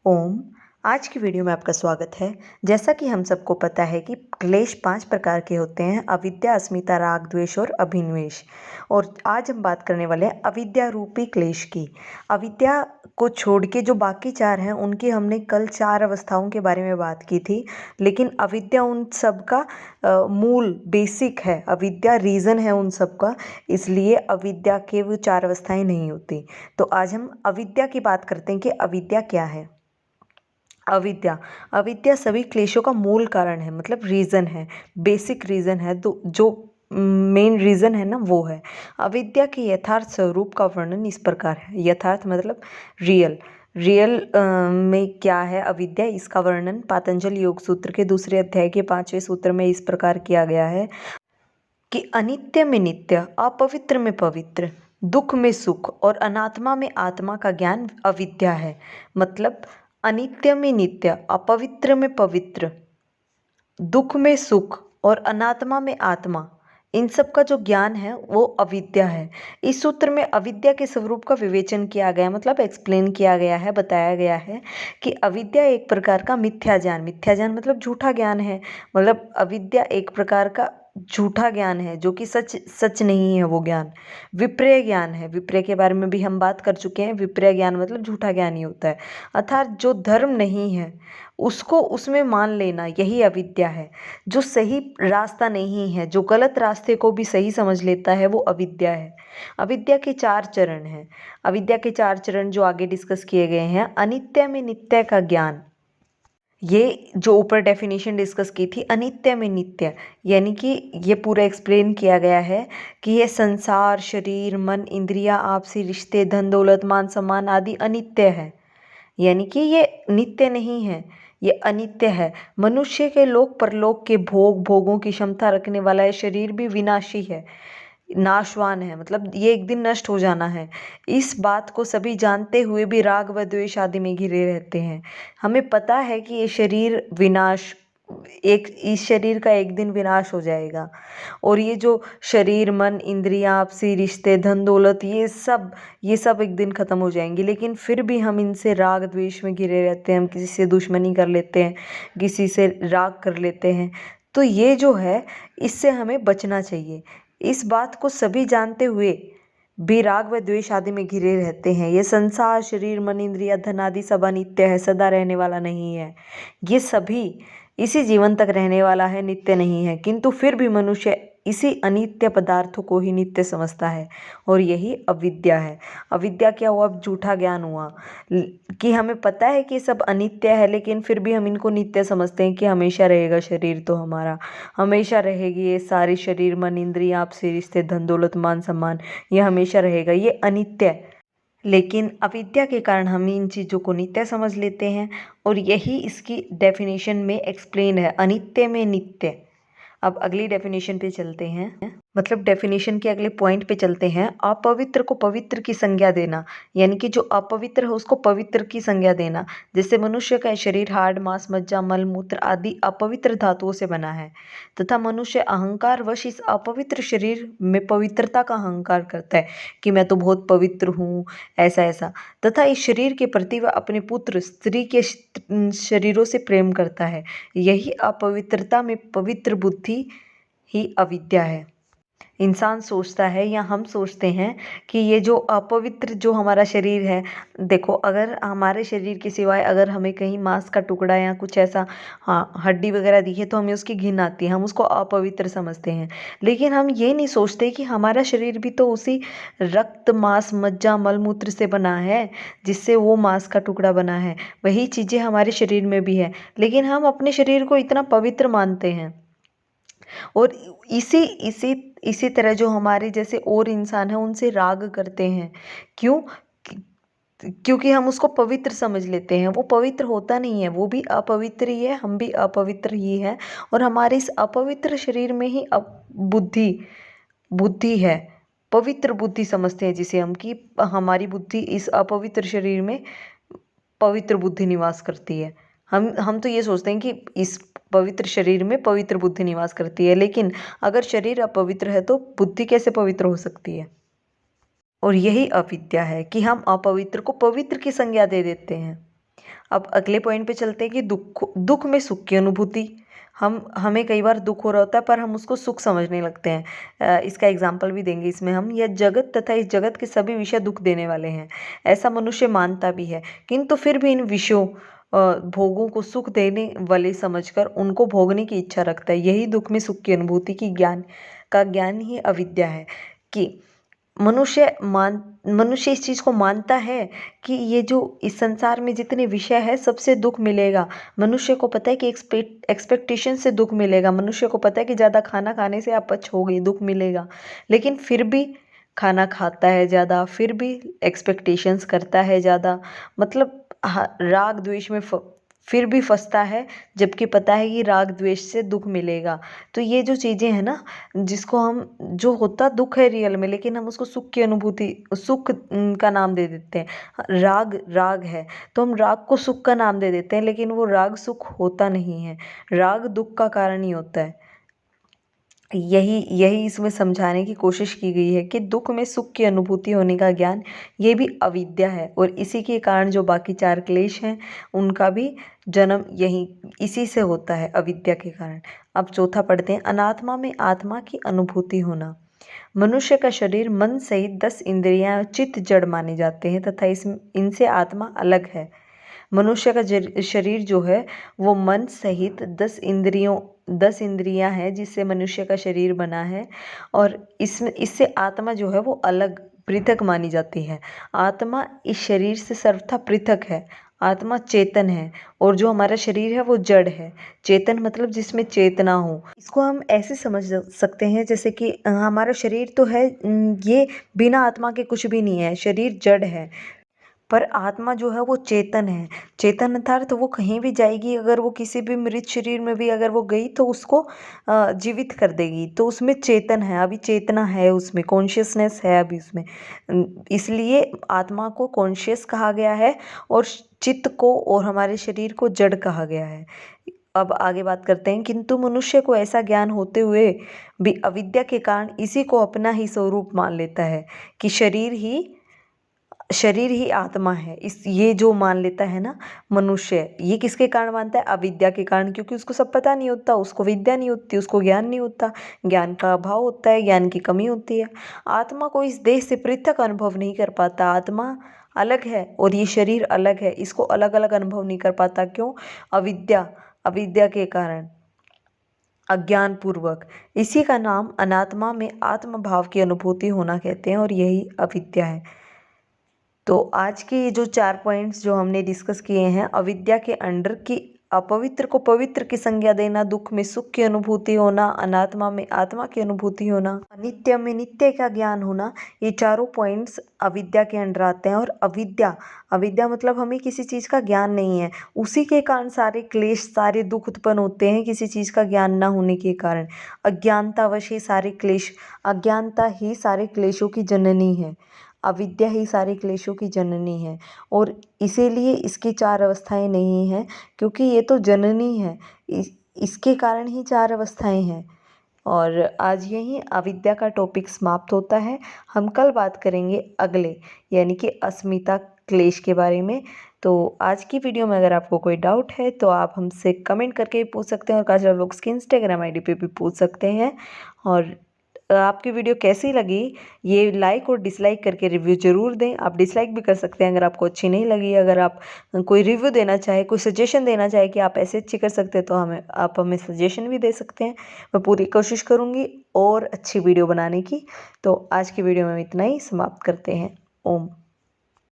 ओम। आज की वीडियो में आपका स्वागत है। जैसा कि हम सबको पता है कि क्लेश 5 प्रकार के होते हैं: अविद्या, अस्मिता, राग, द्वेष और अभिनिवेश। और आज हम बात करने वाले हैं अविद्या रूपी क्लेश की। अविद्या को छोड़ के जो बाकी 4 हैं उनकी हमने कल 4 अवस्थाओं के बारे में बात की थी, लेकिन अविद्या उन सब का मूल बेसिक है। अविद्या रीज़न है उन सब का, इसलिए अविद्या के वो 4 अवस्थाएं नहीं होती। तो आज हम अविद्या की बात करते हैं कि अविद्या क्या है। अविद्या अविद्या सभी क्लेशों का मूल कारण है, मतलब रीज़न है, बेसिक रीज़न है। तो जो मेन रीज़न है ना, वो है अविद्या के यथार्थ स्वरूप का वर्णन इस प्रकार है। यथार्थ मतलब रियल। में क्या है अविद्या, इसका वर्णन पातंजलि योग सूत्र के 2 अध्याय के 5वें सूत्र में इस प्रकार किया गया है कि अनित्य में नित्य, अपवित्र में पवित्र, दुख में सुख और अनात्मा में आत्मा का ज्ञान अविद्या है। मतलब अनित्य में नित्य, अपवित्र में पवित्र, दुख में सुख और अनात्मा में आत्मा, इन सब का जो ज्ञान है वो अविद्या है। इस सूत्र में अविद्या के स्वरूप का विवेचन किया गया, मतलब एक्सप्लेन किया गया है, बताया गया है कि अविद्या एक प्रकार का मिथ्या ज्ञान मतलब झूठा ज्ञान है। मतलब अविद्या एक प्रकार का झूठा ज्ञान है जो कि सच नहीं है। वो ज्ञान विपर्य ज्ञान है। विपर्य के बारे में भी हम बात कर चुके हैं। विपर्य ज्ञान मतलब झूठा ज्ञान ही होता है, अर्थात जो धर्म नहीं है उसको उसमें मान लेना, यही अविद्या है। जो सही रास्ता नहीं है, जो गलत रास्ते को भी सही समझ लेता है, वो अविद्या है। अविद्या के 4 चरण हैं। अविद्या के 4 चरण जो आगे डिस्कस किए गए हैं। अनित्य में नित्य का ज्ञान, ये जो ऊपर डेफिनेशन डिस्कस की थी, अनित्य में नित्य, यानी कि ये पूरा एक्सप्लेन किया गया है कि ये संसार, शरीर, मन, इंद्रियां, आपसी रिश्ते, धन दौलत, मान सम्मान आदि अनित्य है। यानी कि ये नित्य नहीं है, ये अनित्य है। मनुष्य के लोक परलोक के भोगों की क्षमता रखने वाला है। शरीर भी विनाशी है, नाशवान है, मतलब ये एक दिन नष्ट हो जाना है। इस बात को सभी जानते हुए भी राग व द्वेष आदि में घिरे रहते हैं। हमें पता है कि ये शरीर इस शरीर का एक दिन विनाश हो जाएगा, और ये जो शरीर, मन, इंद्रियां, आपसी रिश्ते, धन दौलत, ये सब एक दिन ख़त्म हो जाएंगे, लेकिन फिर भी हम इनसे राग द्वेष में घिरे रहते हैं। हम किसी से दुश्मनी कर लेते हैं, किसी से राग कर लेते हैं। तो ये जो है, इससे हमें बचना चाहिए। इस बात को सभी जानते हुए भी राग व द्वेष आदि में घिरे रहते हैं। ये संसार, शरीर, मन, इंद्रिया, धन आदि सब अनित्य है, सदा रहने वाला नहीं है। ये सभी इसी जीवन तक रहने वाला है, नित्य नहीं है। किंतु फिर भी मनुष्य इसी अनित्य पदार्थों को ही नित्य समझता है, और यही अविद्या है। अविद्या क्या हुआ? अब झूठा ज्ञान हुआ कि हमें पता है कि ये सब अनित्य है, लेकिन फिर भी हम इनको नित्य समझते हैं कि हमेशा रहेगा शरीर, तो हमारा हमेशा रहेगी। ये सारे शरीर, मन, इंद्रियां, आपसी रिश्ते, धन दौलत, मान सम्मान, ये हमेशा रहेगा, ये अनित्य है। लेकिन अविद्या के कारण हम इन चीज़ों को नित्य समझ लेते हैं, और यही इसकी डेफिनेशन में एक्सप्लेन है, अनित्य में नित्य। अब अगली डेफिनेशन पे चलते हैं, मतलब डेफिनेशन के अगले पॉइंट पे चलते हैं। अपवित्र को पवित्र की संज्ञा देना, यानी कि जो अपवित्र है उसको पवित्र की संज्ञा देना। जैसे मनुष्य का शरीर हाड़, मांस, मज्जा, मल, मूत्र आदि अपवित्र धातुओं से बना है, तथा मनुष्य अहंकार वश इस अपवित्र शरीर में पवित्रता का अहंकार करता है कि मैं तो बहुत पवित्र हूँ, ऐसा ऐसा। तथा इस शरीर के प्रति वह अपने पुत्र, स्त्री के शरीरों से प्रेम करता है। यही अपवित्रता में पवित्र बुद्धि ही अविद्या है। इंसान सोचता है, या हम सोचते हैं कि ये जो अपवित्र जो हमारा शरीर है, देखो अगर हमारे शरीर के सिवाय अगर हमें कहीं मांस का टुकड़ा या कुछ ऐसा, हाँ, हड्डी वगैरह दिखे तो हमें उसकी घिन आती है, हम उसको अपवित्र समझते हैं। लेकिन हम ये नहीं सोचते कि हमारा शरीर भी तो उसी रक्त, मांस, मज्जा, मलमूत्र से बना है, जिससे वो मांस का टुकड़ा बना है। वही चीज़ें हमारे शरीर में भी है, लेकिन हम अपने शरीर को इतना पवित्र मानते हैं। और इसी इसी इसी तरह जो हमारे जैसे और इंसान हैं उनसे राग करते हैं। क्यों? क्योंकि हम उसको पवित्र समझ लेते हैं। वो पवित्र होता नहीं है, वो भी अपवित्र ही है, हम भी अपवित्र ही हैं। और हमारे इस अपवित्र शरीर में ही बुद्धि बुद्धि है, पवित्र बुद्धि समझते हैं जिसे हम, कि हमारी बुद्धि इस अपवित्र शरीर में पवित्र बुद्धि निवास करती है। हम तो ये सोचते हैं कि इस पवित्र शरीर में पवित्र बुद्धि निवास करती है, लेकिन अगर शरीर अपवित्र है तो बुद्धि कैसे पवित्र हो सकती है? और यही अविद्या है कि हम अपवित्र को पवित्र की संज्ञा दे देते हैं। अब अगले पॉइंट पे चलते हैं कि दुख में सुख की अनुभूति। हमें कई बार दुख हो रहा होता है पर हम उसको सुख समझने लगते हैं। इसका एग्जाम्पल भी देंगे इसमें हम। यह जगत तथा इस जगत के सभी विषय दुख देने वाले हैं, ऐसा मनुष्य मानता भी है, किंतु फिर भी इन विषयों भोगों को सुख देने वाले समझकर उनको भोगने की इच्छा रखता है। यही दुख में सुख की अनुभूति की ज्ञान ही अविद्या है। कि मनुष्य इस चीज़ को मानता है कि ये जो इस संसार में जितने विषय है सबसे दुख मिलेगा। मनुष्य को पता है कि एक्सपेक्टेशन से दुख मिलेगा। मनुष्य को पता है कि ज़्यादा खाना खाने से अपच होगी, दुख मिलेगा, लेकिन फिर भी खाना खाता है ज़्यादा, फिर भी एक्सपेक्टेशंस करता है ज़्यादा। मतलब राग द्वेष में फिर भी फंसता है, जबकि पता है कि राग द्वेष से दुख मिलेगा। तो ये जो चीज़ें हैं ना, जिसको हम जो होता दुख है रियल में, लेकिन हम उसको सुख की अनुभूति, सुख का नाम दे देते हैं। राग है तो हम राग को सुख का नाम दे देते हैं, लेकिन वो राग सुख होता नहीं है, राग दुख का कारण ही होता है। यही इसमें समझाने की कोशिश की गई है कि दुख में सुख की अनुभूति होने का ज्ञान, ये भी अविद्या है। और इसी के कारण जो बाकी 4 क्लेश हैं उनका भी जन्म इसी से होता है, अविद्या के कारण। अब चौथा पढ़ते हैं, अनात्मा में आत्मा की अनुभूति होना। मनुष्य का शरीर मन सहित 10 इंद्रियां चित्त जड़ माने जाते हैं तथा इनसे आत्मा अलग है। मनुष्य का शरीर जो है वो मन सहित 10 इंद्रियां हैं जिससे मनुष्य का शरीर बना है, और इससे आत्मा जो है वो अलग पृथक मानी जाती है। आत्मा इस शरीर से सर्वथा पृथक है। आत्मा चेतन है और जो हमारा शरीर है वो जड़ है। चेतन मतलब जिसमें चेतना हो। इसको हम ऐसे समझ सकते हैं जैसे कि हमारा शरीर तो है, ये बिना आत्मा के कुछ भी नहीं है, शरीर जड़ है, पर आत्मा जो है वो चेतन है। चेतन अर्थात वो कहीं भी जाएगी, अगर वो किसी भी मृत शरीर में भी अगर वो गई तो उसको जीवित कर देगी, तो उसमें चेतन है, अभी चेतना है, उसमें कॉन्शियसनेस है अभी उसमें। इसलिए आत्मा को कॉन्शियस कहा गया है और चित्त को और हमारे शरीर को जड़ कहा गया है। अब आगे बात करते हैं, किंतु मनुष्य को ऐसा ज्ञान होते हुए भी अविद्या के कारण इसी को अपना ही स्वरूप मान लेता है कि शरीर ही आत्मा है। ये जो मान लेता है ना मनुष्य, ये किसके कारण मानता है? अविद्या के कारण, क्योंकि उसको सब पता नहीं होता, उसको विद्या नहीं होती, उसको ज्ञान नहीं होता, ज्ञान का अभाव होता है, ज्ञान की कमी होती है। आत्मा को इस देह से पृथक अनुभव नहीं कर पाता। आत्मा अलग है और ये शरीर अलग है, इसको अलग अलग अनुभव नहीं कर पाता। क्यों? अविद्या के कारण, अज्ञान पूर्वक। इसी का नाम अनात्मा में आत्म भाव की अनुभूति होना कहते हैं और यही अविद्या है। तो आज के ये जो 4 पॉइंट्स जो हमने डिस्कस किए हैं, अविद्या के अंडर की अपवित्र को पवित्र की संज्ञा देना, दुख में सुख की अनुभूति होना, अनात्मा में आत्मा की अनुभूति होना, अनित्य में नित्य का ज्ञान होना, ये चारों पॉइंट्स अविद्या के अंडर आते हैं। और अविद्या मतलब हमें किसी चीज़ का ज्ञान नहीं है, उसी के कारण सारे क्लेश, सारे दुख उत्पन्न होते हैं, किसी चीज़ का ज्ञान ना होने के कारण। अज्ञानतावश ही सारे क्लेश, अज्ञानता ही सारे क्लेशों की जननी है, अविद्या ही सारे क्लेशों की जननी है। और इसीलिए इसकी 4 अवस्थाएं नहीं हैं, क्योंकि ये तो जननी है, इसके कारण ही 4 अवस्थाएं हैं। और आज यही अविद्या का टॉपिक समाप्त होता है। हम कल बात करेंगे अगले, यानी कि अस्मिता क्लेश के बारे में। तो आज की वीडियो में अगर आपको कोई डाउट है तो आप हमसे कमेंट करके भी पूछ सकते हैं, और काजल व्लॉग्स की इंस्टाग्राम आईडी पे भी पूछ सकते हैं। और आपकी वीडियो कैसी लगी ये लाइक और डिसलाइक करके रिव्यू ज़रूर दें। आप डिसलाइक भी कर सकते हैं अगर आपको अच्छी नहीं लगी। अगर आप कोई रिव्यू देना चाहे, कोई सजेशन देना चाहे कि आप ऐसे अच्छी कर सकते हैं, तो आप हमें सजेशन भी दे सकते हैं। मैं पूरी कोशिश करूँगी और अच्छी वीडियो बनाने की। तो आज की वीडियो में इतना ही समाप्त करते हैं। ओम।